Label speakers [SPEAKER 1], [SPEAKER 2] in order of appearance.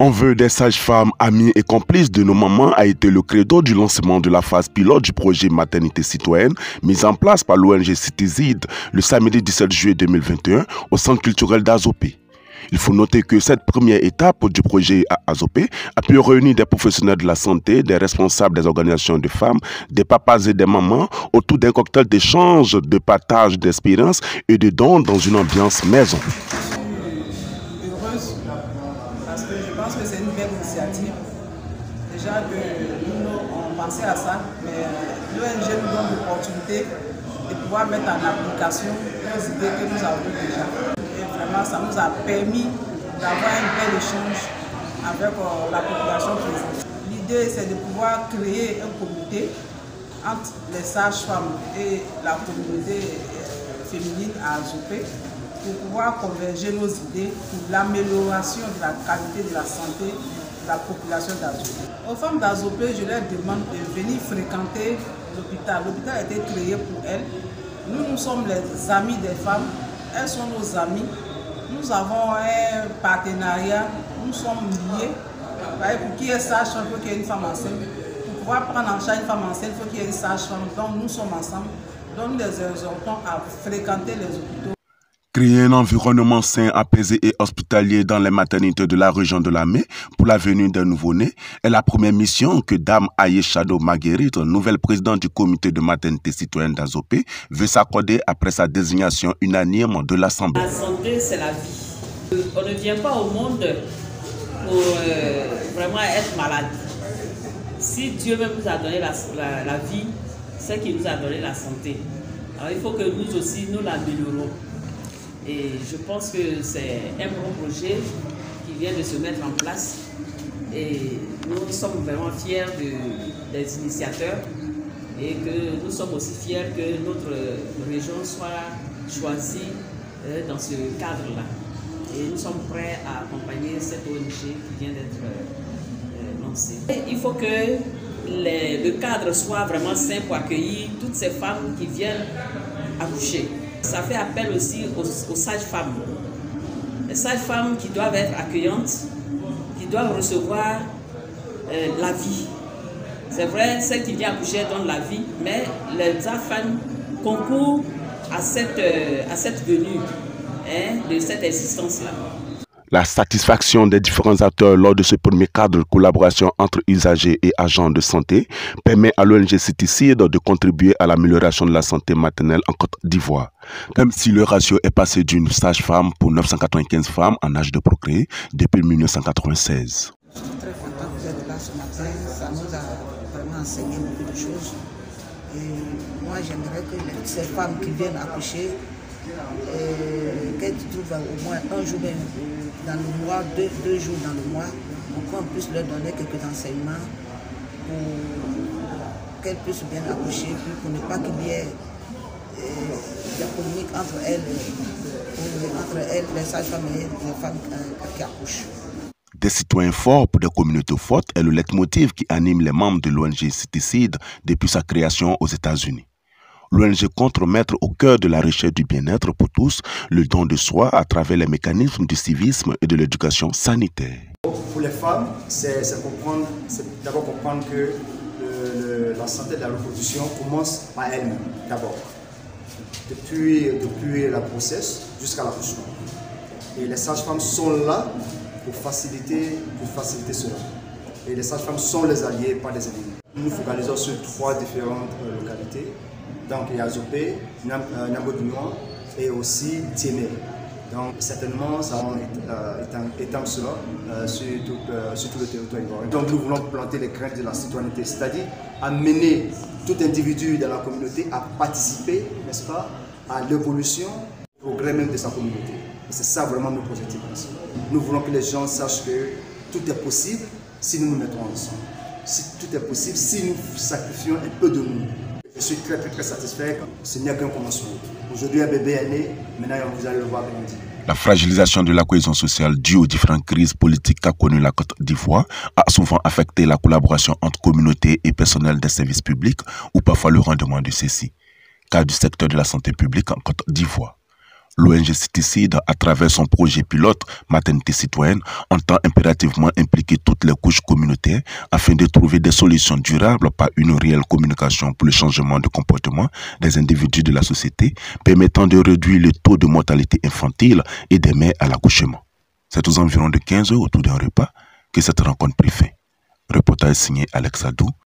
[SPEAKER 1] On veut des sages-femmes, amies et complices de nos mamans a été le credo du lancement de la phase pilote du projet Maternité citoyenne mis en place par l'ONG Citizid le samedi 17 juillet 2021 au centre culturel d'Azopé. Il faut noter que cette première étape du projet à Azopé a pu réunir des professionnels de la santé, des responsables des organisations de femmes, des papas et des mamans autour d'un cocktail d'échange, de partage d'expériences et de dons dans une ambiance maison.
[SPEAKER 2] Heureuse parce que je pense que c'est une belle initiative. Déjà que nous on pensait à ça, mais l'ONG nous donne l'opportunité de pouvoir mettre en application les idées que nous avons déjà. Et vraiment, ça nous a permis d'avoir un bel échange avec la population présente. L'idée, c'est de pouvoir créer un comité entre les sages-femmes et la communauté féminine à Azopé pour pouvoir converger nos idées pour l'amélioration de la qualité de la santé de la population d'Azopé. Aux femmes d'Azopé, je leur demande de venir fréquenter l'hôpital. L'hôpital a été créé pour elles. Nous sommes les amis des femmes, elles sont nos amies. Nous avons un partenariat, nous sommes liés. Pour qu'il y ait sage-femme, il faut qu'il y ait une femme enceinte. Pour pouvoir prendre en charge une femme enceinte, il faut qu'il y ait une sage-femme. Donc nous sommes ensemble. Donc nous les exhortons à fréquenter les hôpitaux.
[SPEAKER 1] Créer un environnement sain, apaisé et hospitalier dans les maternités de la région de Lamé pour la venue d'un nouveau-né est la première mission que Dame Ayeshado Marguerite, nouvelle présidente du comité de maternité citoyenne d'Azopé, veut s'accorder après sa désignation unanime de l'Assemblée.
[SPEAKER 3] La santé, c'est la vie. On ne vient pas au monde pour vraiment être malade. Si Dieu même nous a donné la vie, c'est qu'il nous a donné la santé. Alors il faut que nous aussi, nous l'améliorons. Et je pense que c'est un bon projet qui vient de se mettre en place. Et nous sommes vraiment fiers des initiateurs et que nous sommes aussi fiers que notre région soit choisie dans ce cadre-là. Et nous sommes prêts à accompagner cette ONG qui vient d'être lancée. Et il faut que le cadre soit vraiment sain pour accueillir toutes ces femmes qui viennent accoucher. Ça fait appel aussi aux sages-femmes. Les sages-femmes qui doivent être accueillantes, qui doivent recevoir la vie. C'est vrai, celle qui vient accoucher donne la vie, mais les sages-femmes concourent à cette venue, de cette existence-là.
[SPEAKER 1] La satisfaction des différents acteurs lors de ce premier cadre de collaboration entre usagers et agents de santé permet à l'ONG Citizid de contribuer à l'amélioration de la santé maternelle en Côte d'Ivoire. Même si le ratio est passé d'une sage-femme pour 995 femmes en âge de procréer depuis 1996.
[SPEAKER 4] Je suis très contente d'être là ce matin. Ça nous a vraiment enseigné beaucoup de choses. Et moi, j'aimerais que ces femmes qui viennent accoucher, qu'elles trouvent au moins un jour dans le mois, deux jours dans le mois, pour qu'on puisse leur donner quelques enseignements pour qu'elles puissent bien accoucher, puis pour ne pas qu'il y ait des polémiques entre elles, les sages-femmes et les femmes qui accouchent.
[SPEAKER 1] Des citoyens forts pour des communautés fortes est le leitmotiv qui anime les membres de l'ONG Citizid depuis sa création aux États-Unis. L'ONG compte mettre au cœur de la recherche du bien-être pour tous le don de soi à travers les mécanismes du civisme et de l'éducation sanitaire.
[SPEAKER 5] Pour les femmes, c'est d'abord comprendre que la santé de la reproduction commence par elle-même, d'abord. Depuis la grossesse jusqu'à l'accouchement. Et les sages-femmes sont là pour faciliter cela. Et les sages-femmes sont les alliés, pas les ennemis. Nous nous focalisons sur 3 différentes localités. Donc il y a Azopé, Nambodouan et aussi Tiémé. Donc certainement, ça va étendre cela sur tout le territoire ivoirien. Donc nous voulons planter les graines de la citoyenneté, c'est-à-dire amener tout individu dans la communauté à participer, n'est-ce pas, à l'évolution, au progrès même de sa communauté. Et c'est ça vraiment notre objectif. Nous voulons que les gens sachent que tout est possible si nous nous mettons ensemble. Si tout est possible si nous sacrifions un peu de nous. Je suis très satisfait. Ce n'est qu'un commencement. Aujourd'hui, un bébé est né. Maintenant, vous allez le voir grandir.
[SPEAKER 1] La fragilisation de la cohésion sociale due aux différentes crises politiques qu'a connues la Côte d'Ivoire a souvent affecté la collaboration entre communautés et personnels des services publics ou parfois le rendement de ceux-ci. Cas du secteur de la santé publique en Côte d'Ivoire. L'ONG Citicide, à travers son projet pilote Maternité citoyenne, entend impérativement impliquer toutes les couches communautaires afin de trouver des solutions durables par une réelle communication pour le changement de comportement des individus de la société, permettant de réduire le taux de mortalité infantile et des mères à l'accouchement. C'est aux environs de 15 heures autour d'un repas que cette rencontre prit fin. Reportage signé Alex Adou